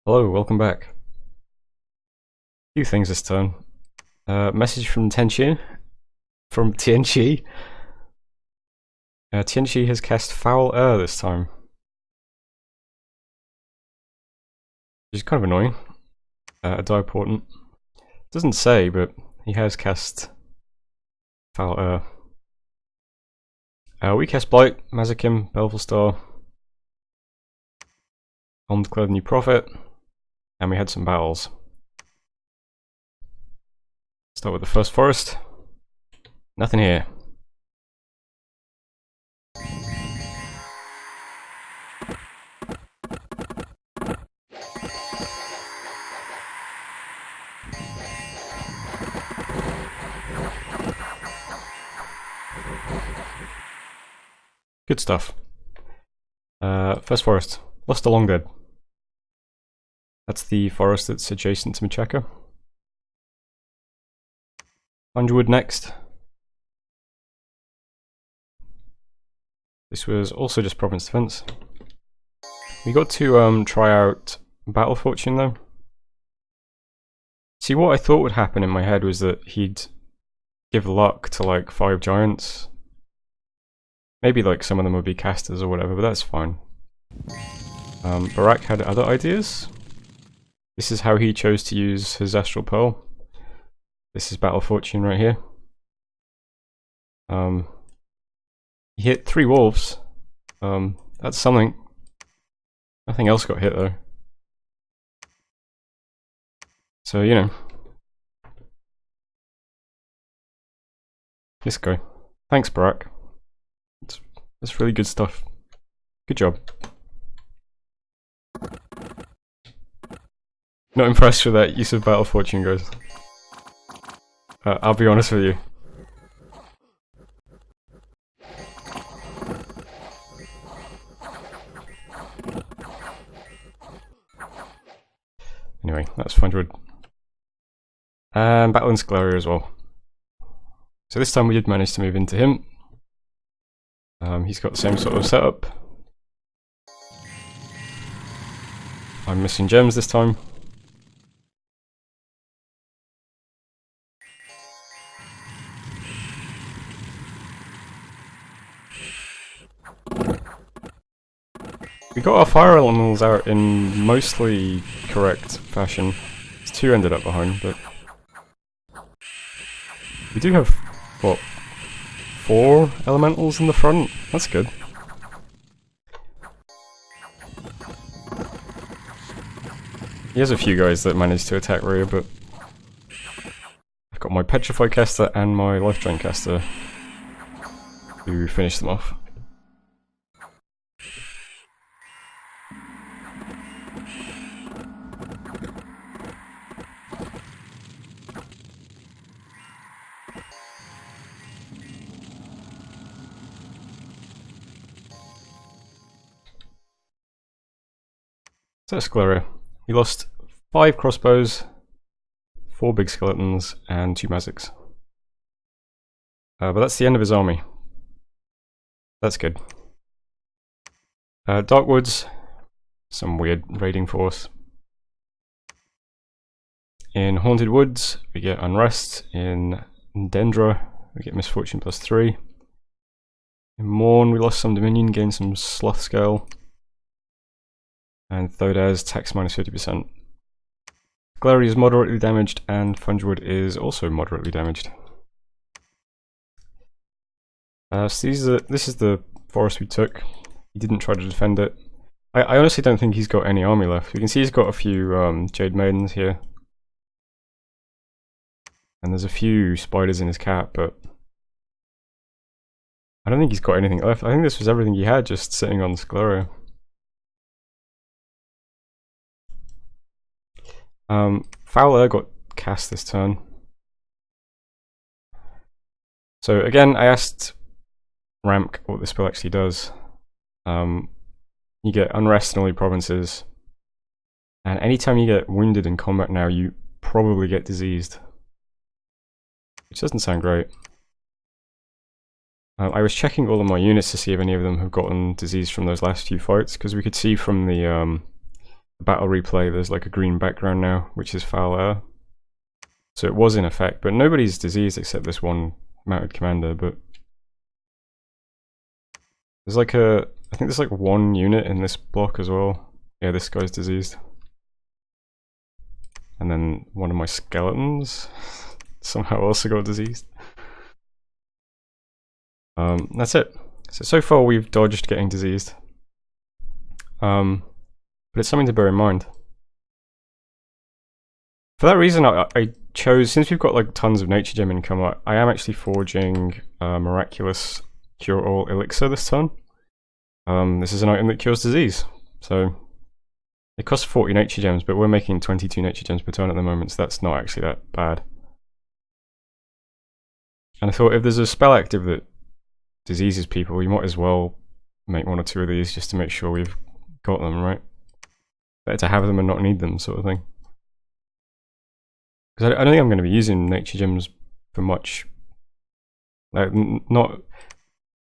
Hello, welcome back. Few things this turn. Message from TNG. TNG has cast Foul Air this time, which is kind of annoying. A die portent. Doesn't say, but he has cast Foul Air. We cast Blight, Mazakim, Belval Star, Undeclared New Prophet, and we had some battles. Start with the first forest. Nothing here. Good stuff. First forest. Lost a Long Dead. That's the forest that's adjacent to Machaka. Underwood next. This was also just Province Defense. We got to try out Battle Fortune though. See, what I thought would happen in my head was that he'd give luck to like 5 giants. Maybe like some of them would be casters or whatever, but that's fine. Barak had other ideas. This is how he chose to use his Astral Pearl. This is Battle Fortune right here. He hit 3 wolves. That's something. Nothing else got hit though. So, you know. This guy. Thanks, Barak. That's really good stuff. Good job. Not impressed with that use of Battle Fortune, guys. I'll be honest with you. Anyway, that's 500. And Battle in Scleria as well. So this time we did manage to move into him. He's got the same sort of setup. I'm missing gems this time. We got our fire elementals out in mostly correct fashion. 2 ended up behind, but we do have, what, 4 elementals in the front? That's good. He has a few guys that managed to attack rear, but I've got my Petrify caster and my Life Drain caster to finish them off. So Scleria. He lost 5 crossbows, 4 big skeletons, and 2 Maziks. But that's the end of his army. That's good. Darkwoods, some weird raiding force. In Haunted Woods, we get Unrest. In Dendra, we get Misfortune +3. In Morn, we lost some Dominion, gained some Sloth Scale. And Thodaz, tax -50%. Glary is moderately damaged, and Fungewood is also moderately damaged. So this is the forest we took. He didn't try to defend it. I honestly don't think he's got any army left. You can see he's got a few Jade Maidens here. And there's a few spiders in his cap, but I don't think he's got anything left. I think this was everything he had just sitting on Scleria. Foul Air got cast this turn. So again, I asked Ramk what this spell actually does. You get Unrest in all your provinces, and anytime you get wounded in combat now, you probably get diseased. Which doesn't sound great. I was checking all of my units to see if any of them have gotten disease from those last few fights, because we could see from the battle replay, there's like a green background now, which is foul air. So it was in effect, but nobody's diseased except this one mounted commander. But there's like I think there's like one unit in this block as well. Yeah, this guy's diseased. And then one of my skeletons somehow also got diseased. That's it. So far we've dodged getting diseased. But it's something to bear in mind. For that reason, I chose, since we've got like tons of nature gem income, I am actually forging a miraculous cure-all elixir this turn. This is an item that cures disease, so it costs 40 nature gems, but we're making 22 nature gems per turn at the moment, so that's not actually that bad. And I thought if there's a spell active that diseases people, you might as well make one or two of these just to make sure we've got them, right? Better to have them and not need them, sort of thing. Because I don't think I'm going to be using nature gems for much. Like,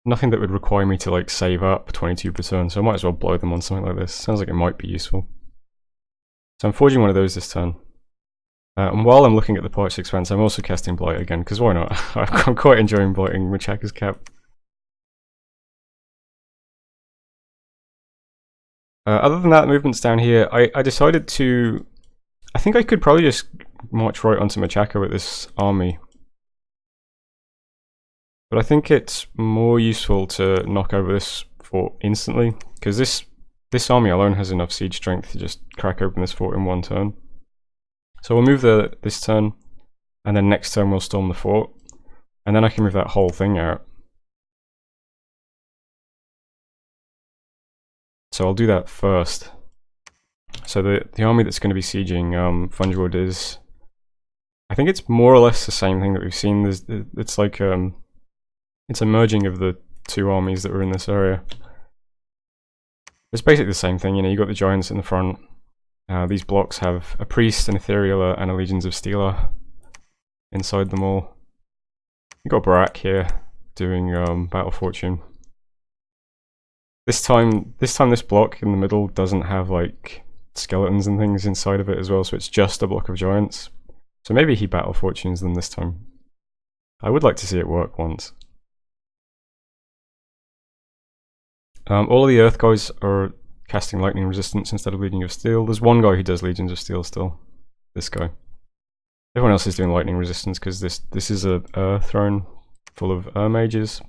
nothing that would require me to like save up 22 per turn, so I might as well blow them on something like this. Sounds like it might be useful. So I'm forging one of those this turn. And while I'm looking at the Parched Expanse, I'm also casting Blight again, because why not? I'm quite enjoying blighting Machaca's Cap. Other than that, movements down here, I decided to... I think I could probably just march right onto Machaca with this army. But I think it's more useful to knock over this fort instantly, because this army alone has enough siege strength to just crack open this fort in one turn. So we'll move this turn, and then next turn we'll storm the fort, and then I can move that whole thing out. So I'll do that first. So the army that's going to be sieging Fungewood is, I think it's more or less the same thing that we've seen. It's like it's a merging of the two armies that were in this area. It's basically the same thing, you know. You got the giants in the front. These blocks have a priest, an ethereal, and a legions of Steeler inside them all. You got Barak here doing battle fortune. This time this block in the middle doesn't have like skeletons and things inside of it as well, so it's just a block of giants. So maybe he battle fortunes them this time. I would like to see it work once. All of the earth guys are casting lightning resistance instead of Legion of Steel. There's one guy who does Legions of Steel still. This guy. Everyone else is doing lightning resistance because this is a throne full of mages.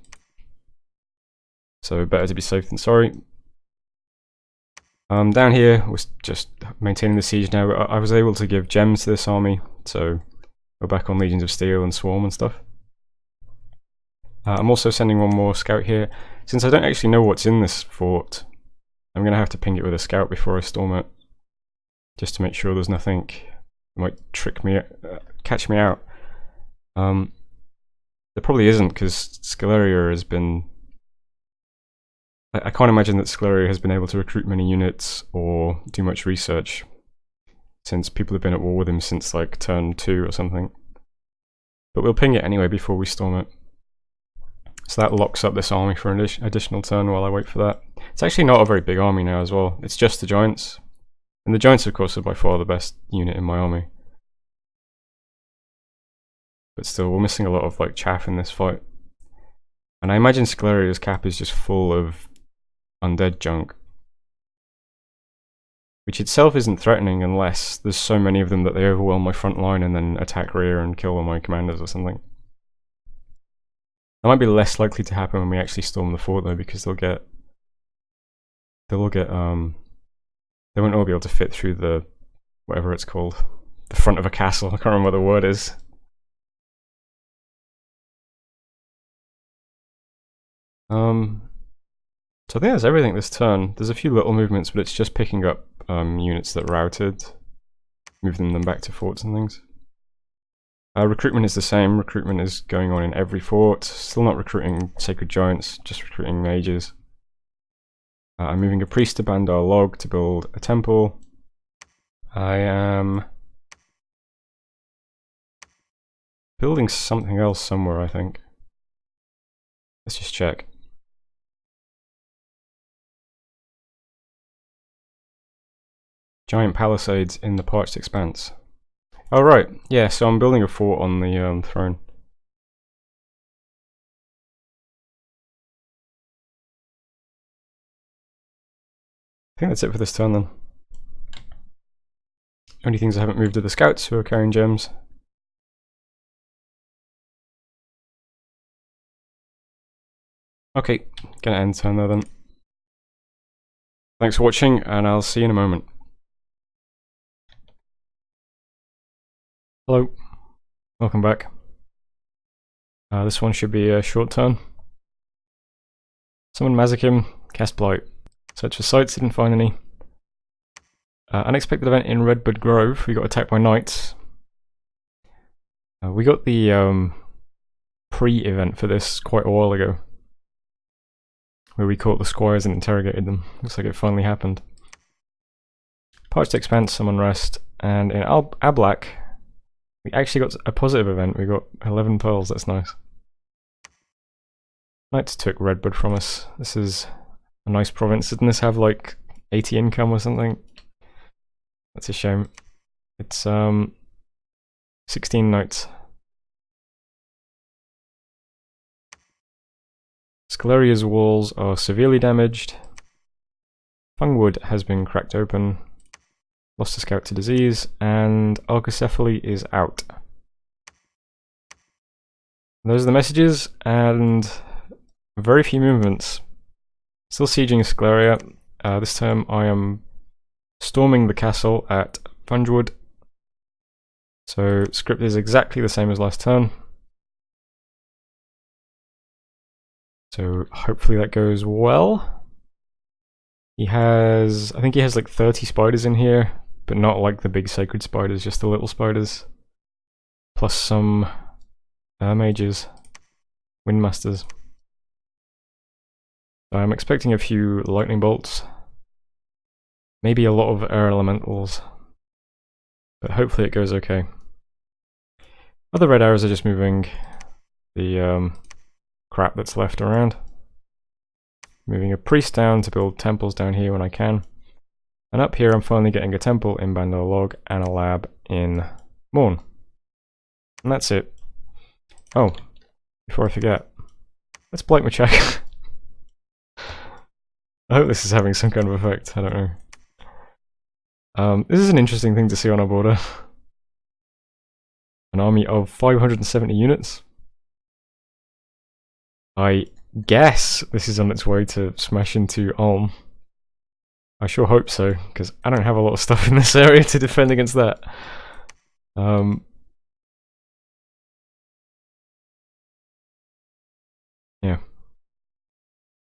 So better to be safe than sorry. Down here we're just maintaining the siege now. I was able to give gems to this army, so we're back on Legions of Steel and Swarm and stuff. I'm also sending one more scout here. Since I don't actually know what's in this fort, I'm going to have to ping it with a scout before I storm it, just to make sure there's nothing that might trick me, catch me out. There probably isn't, because Scaleria has been... I can't imagine that Scaleria has been able to recruit many units or do much research, since people have been at war with him since like turn 2 or something. But we'll ping it anyway before we storm it. So that locks up this army for an additional turn while I wait for that. It's actually not a very big army now as well. It's just the giants. And the giants, of course, are by far the best unit in my army. But still, we're missing a lot of like chaff in this fight. And I imagine Scaleria's cap is just full of undead junk. Which itself isn't threatening unless there's so many of them that they overwhelm my front line and then attack rear and kill all my commanders or something. That might be less likely to happen when we actually storm the fort though, because they won't all be able to fit through the, whatever it's called, the front of a castle. I can't remember what the word is. So I think that's everything this turn. There's a few little movements, but it's just picking up units that routed, moving them back to forts and things. Recruitment is the same. Recruitment is going on in every fort. Still not recruiting Sacred Giants, just recruiting mages. I'm moving a priest to Bandar Log to build a temple. I am building something else somewhere, I think. Let's just check. Giant palisades in the parched expanse. Oh right, yeah, so I'm building a fort on the throne. I think that's it for this turn then. Only things I haven't moved are the scouts who are carrying gems. Okay, gonna end turn there then. Thanks for watching, and I'll see you in a moment. Hello, welcome back. This one should be a short turn. Summon Mazakim, cast Blight. Search for sites, didn't find any. Unexpected event in Redbud Grove, we got attacked by knights. We got the pre-event for this quite a while ago, where we caught the squires and interrogated them. Looks like it finally happened. Parched Expanse, some unrest, and in Ablak, we actually got a positive event. We got 11 pearls, that's nice. Knights took Redbud from us. This is a nice province. Didn't this have like 80 income or something? That's a shame. It's 16 knights. Scaleria's walls are severely damaged. Fungwood has been cracked open. Lost a scout to disease, and Argocephaly is out. Those are the messages, and very few movements. Still sieging Scaleria. This time I am storming the castle at Fungwood. So script is exactly the same as last turn. So hopefully that goes well. I think he has like 30 spiders in here, but not like the big sacred spiders, just the little spiders. Plus some mages, windmasters. So I'm expecting a few lightning bolts. Maybe a lot of air elementals. But hopefully it goes okay. Other red arrows are just moving the crap that's left around. Moving a priest down to build temples down here when I can. And up here I'm finally getting a temple in Bandar Log and a lab in Morn. And that's it. Oh, before I forget, let's blight my check. I hope this is having some kind of effect, I don't know. This is an interesting thing to see on our border. An army of 570 units. I guess this is on its way to smash into Ulm. I sure hope so, because I don't have a lot of stuff in this area to defend against that. Yeah.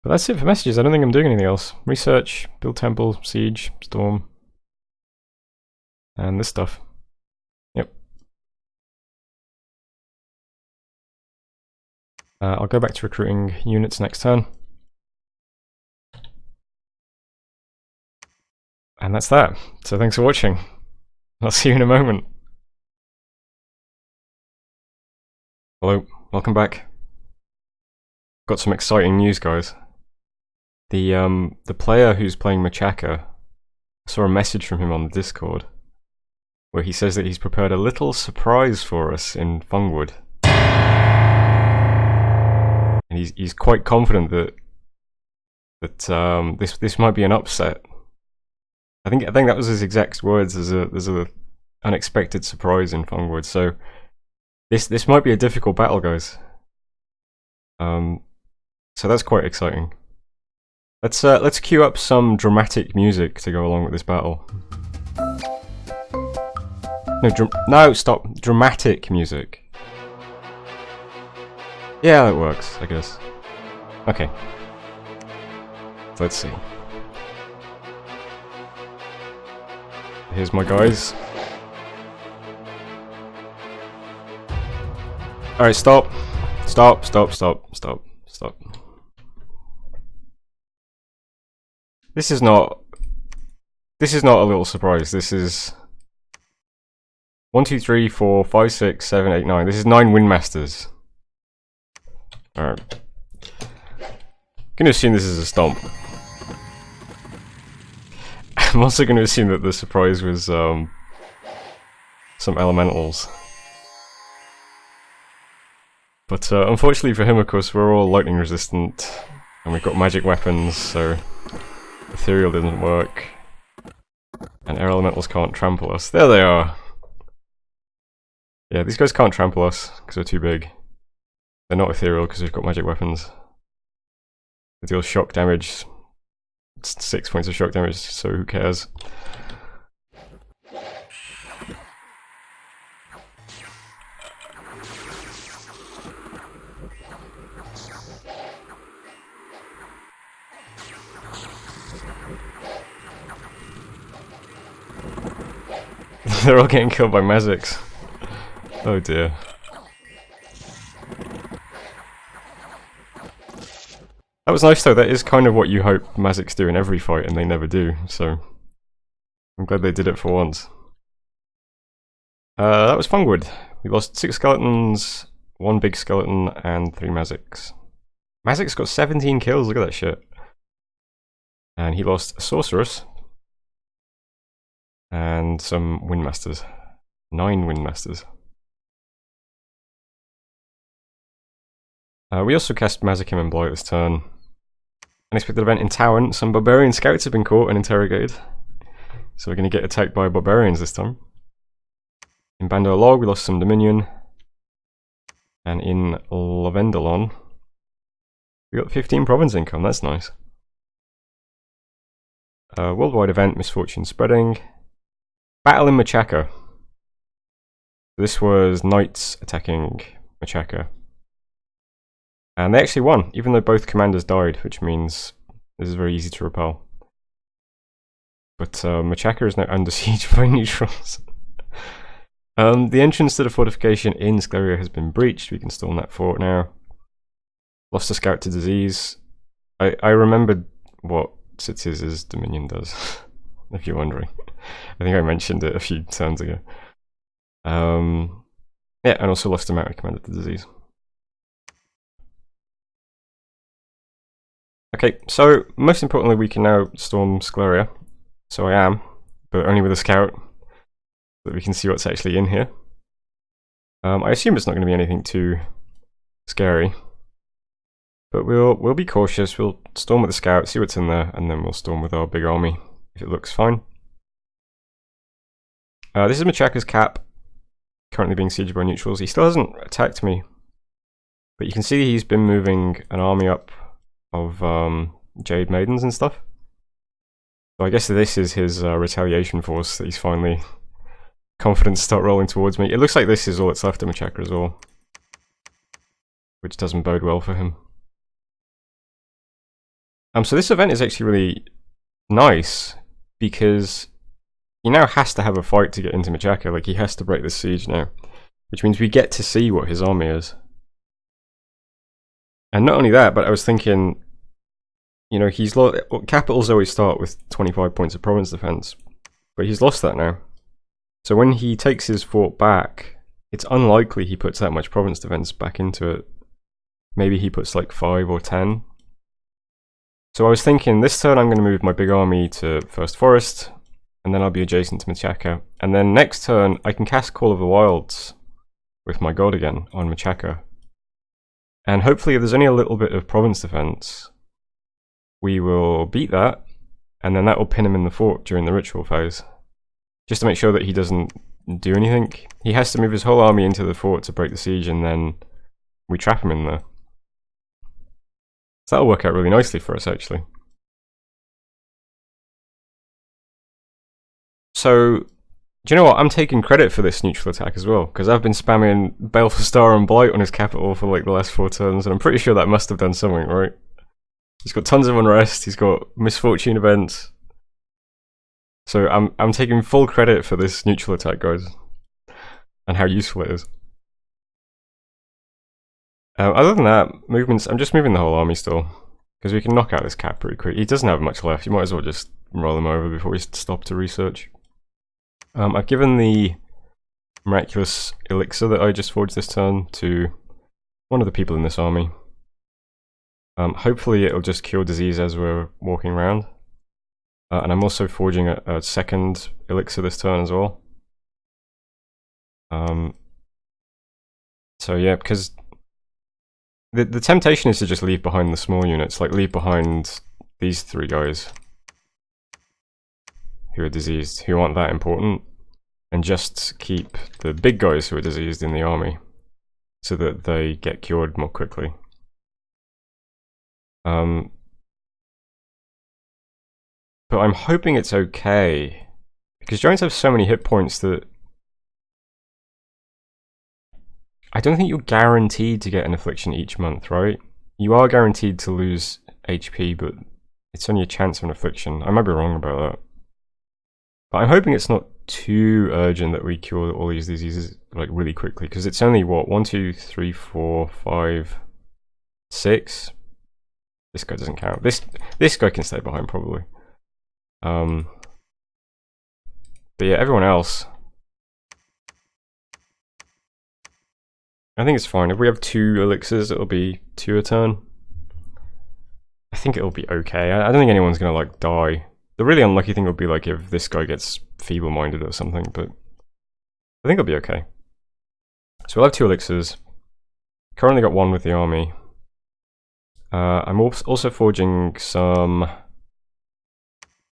But that's it for messages. I don't think I'm doing anything else. Research, build temple, siege, storm, and this stuff. Yep. I'll go back to recruiting units next turn. And that's that. So thanks for watching. I'll see you in a moment. Hello, welcome back. Got some exciting news, guys. The player who's playing Machaka, I saw a message from him on the Discord where he says that he's prepared a little surprise for us in Fungwood. And he's quite confident that this might be an upset. I think that was his exact words. There's a unexpected surprise in Fungwood, so this might be a difficult battle, guys. So that's quite exciting. Let's cue up some dramatic music to go along with this battle. No, stop! Dramatic music. Yeah, that works, I guess. Okay. Let's see. Here's my guys. Alright, stop. Stop. This is not a little surprise. This is 1, 2, 3, 4, 5, 6, 7, 8, 9. This is 9 Windmasters. Alright. I'm gonna assume this is a stomp. I'm also going to assume that the surprise was some elementals. But unfortunately for him, of course, we're all lightning resistant, and we've got magic weapons, so ethereal doesn't work. And air elementals can't trample us. There they are! Yeah, these guys can't trample us, because they're too big. They're not ethereal, because we've got magic weapons. They deal shock damage. It's 6 points of shock damage, so who cares? They're all getting killed by Mazics. Oh dear. That was nice though, that is kind of what you hope Mazics do in every fight, and they never do, so I'm glad they did it for once. That was Fungwood. We lost 6 skeletons, 1 big skeleton, and 3 Mazics. Mazics got 17 kills, look at that shit. And he lost a Sorceress. And some Windmasters. 9 Windmasters. We also cast Mazikam and Blight this turn. Unexpected event in Town, some Barbarian Scouts have been caught and interrogated. So we're going to get attacked by Barbarians this time. In Bandar Log we lost some Dominion. And in Lavendalon we got 15 province income, that's nice. Worldwide event, Misfortune Spreading. Battle in Machaca. This was Knights attacking Machaca. And they actually won, even though both commanders died, which means this is very easy to repel. But Machaca is now under siege by neutrals. The entrance to the fortification in Scleria has been breached. We can storm that fort now. Lost a scout to disease. I remembered what Sitz's Dominion does, if you're wondering. I think I mentioned it a few turns ago. Yeah, and also lost a mounted commander to disease. Okay, so most importantly we can now storm Scleria. So I am, but only with a scout, so that we can see what's actually in here. I assume it's not going to be anything too scary. But we'll be cautious, we'll storm with the scout, see what's in there, and then we'll storm with our big army, if it looks fine. This is Machaca's cap, currently being sieged by neutrals. He still hasn't attacked me, but you can see he's been moving an army up of Jade Maidens and stuff. So I guess this is his retaliation force that he's finally confident to start rolling towards me. It looks like this is all that's left of Machaca as well, which doesn't bode well for him. So this event is actually really nice, because he now has to have a fight to get into Machaca, like he has to break this siege now, which means we get to see what his army is. And not only that, but I was thinking, you know, capitals always start with 25 points of province defense, but he's lost that now. So when he takes his fort back, it's unlikely he puts that much province defense back into it. Maybe he puts like 5 or 10. So I was thinking, this turn I'm going to move my big army to First Forest, and then I'll be adjacent to Machaca. And then next turn I can cast Call of the Wilds with my god again on Machaca. And hopefully if there's only a little bit of province defense, we will beat that, and then that will pin him in the fort during the ritual phase. Just to make sure that he doesn't do anything. He has to move his whole army into the fort to break the siege, and then we trap him in there. So that'll work out really nicely for us, actually. So, do you know what? I'm taking credit for this neutral attack as well, because I've been spamming Baleful Star and Blight on his capital for like the last 4 turns, and I'm pretty sure that must have done something, right? He's got tons of unrest, he's got misfortune events. So I'm taking full credit for this neutral attack, guys, and how useful it is. Other than that, movements, I'm just moving the whole army still, because we can knock out this cap pretty quick. He doesn't have much left, you might as well just roll him over before we stop to research. I've given the miraculous elixir that I just forged this turn to one of the people in this army. Hopefully it'll just cure disease as we're walking around. And I'm also forging a second elixir this turn as well. So yeah, because the temptation is to just leave behind the small units, like leave behind these 3 guys who are diseased, who aren't that important, and just keep the big guys who are diseased in the army, so that they get cured more quickly. But I'm hoping it's okay, because giants have so many hit points that I don't think you're guaranteed to get an affliction each month, right? You are guaranteed to lose HP, but it's only a chance of an affliction. I might be wrong about that. But I'm hoping it's not too urgent that we cure all these diseases like really quickly, because it's only what, 1, 2, 3, 4, 5, 6. This guy doesn't count. This guy can stay behind probably. But yeah, everyone else, I think it's fine. If we have 2 elixirs, it'll be 2 a turn. I think it'll be okay. I don't think anyone's gonna like die. The really unlucky thing would be like if this guy gets feeble-minded or something, but I think it'll be okay. So we'll have 2 elixirs. Currently got 1 with the army. I'm also forging some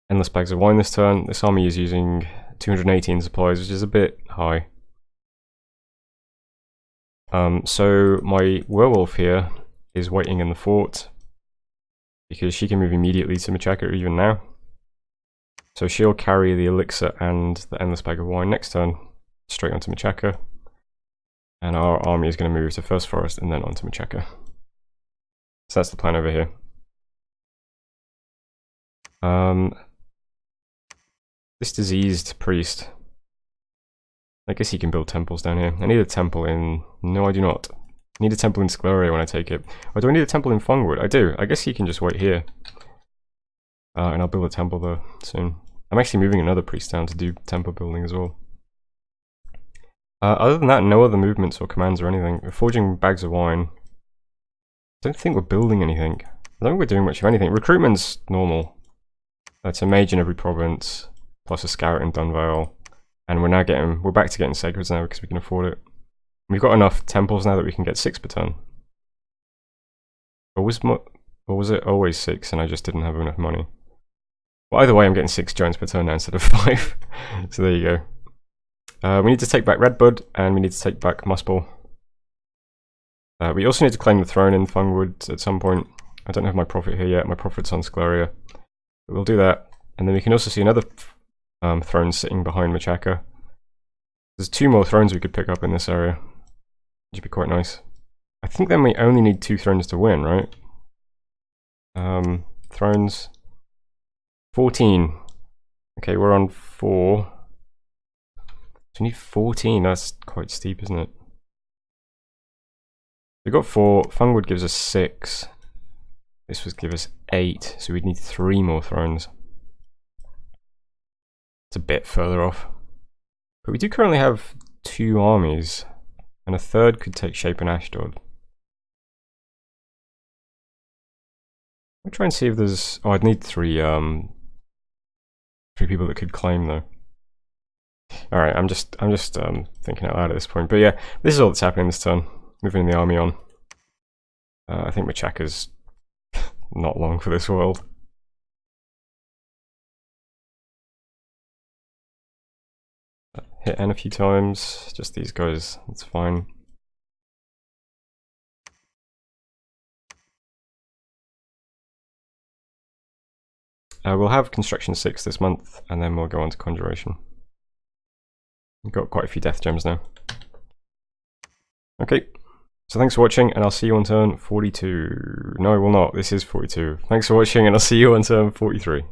endless bags of wine this turn. This army is using 218 supplies, which is a bit high. So my werewolf here is waiting in the fort, because she can move immediately to Machaka even now. So she'll carry the elixir and the endless bag of wine next turn, straight onto Machaka. And our army is going to move to First Forest and then onto Machaka. So that's the plan over here. This diseased priest, I guess he can build temples down here. I need a temple in... No, I do not. I need a temple in Scleria when I take it. Or do I need a temple in Fungwood? I do. I guess he can just wait here. And I'll build a temple there soon. I'm actually moving another priest down to do temple building as well. Other than that, no other movements or commands or anything. We're forging bags of wine. I don't think we're building anything. I don't think we're doing much of anything. Recruitment's normal. That's a mage in every province, plus a scout in Dunvale. And we're back to getting sacreds now because we can afford it. We've got enough temples now that we can get 6 per turn. Or was it always 6 and I just didn't have enough money? Well, either way, I'm getting 6 giants per turn now instead of 5. So there you go. We need to take back Redbud, and we need to take back Muspel. We also need to claim the throne in Fungwood at some point. I don't have my prophet here yet. My prophet's on Scleria. But we'll do that. And then we can also see another throne sitting behind Machaka. There's 2 more thrones we could pick up in this area, which would be quite nice. I think then we only need 2 thrones to win, right? Thrones. 14. Okay, we're on 4. So we need 14. That's quite steep, isn't it? We got 4. Fungwood gives us 6. This would give us 8. So we'd need 3 more thrones. It's a bit further off. But we do currently have 2 armies. And a third could take shape in Ashdod. I'll try and see if there's... Oh, I'd need 3 people that could claim though. Alright, I'm just thinking out loud at this point. But yeah, this is all that's happening this turn. Moving the army on. I think Machaka's not long for this world. Hit N a few times, just these guys, that's fine. We'll have Construction 6 this month, and then we'll go on to Conjuration. We've got quite a few death gems now. Okay, so thanks for watching, and I'll see you on turn 42. No, I will not, this is 42. Thanks for watching, and I'll see you on turn 43.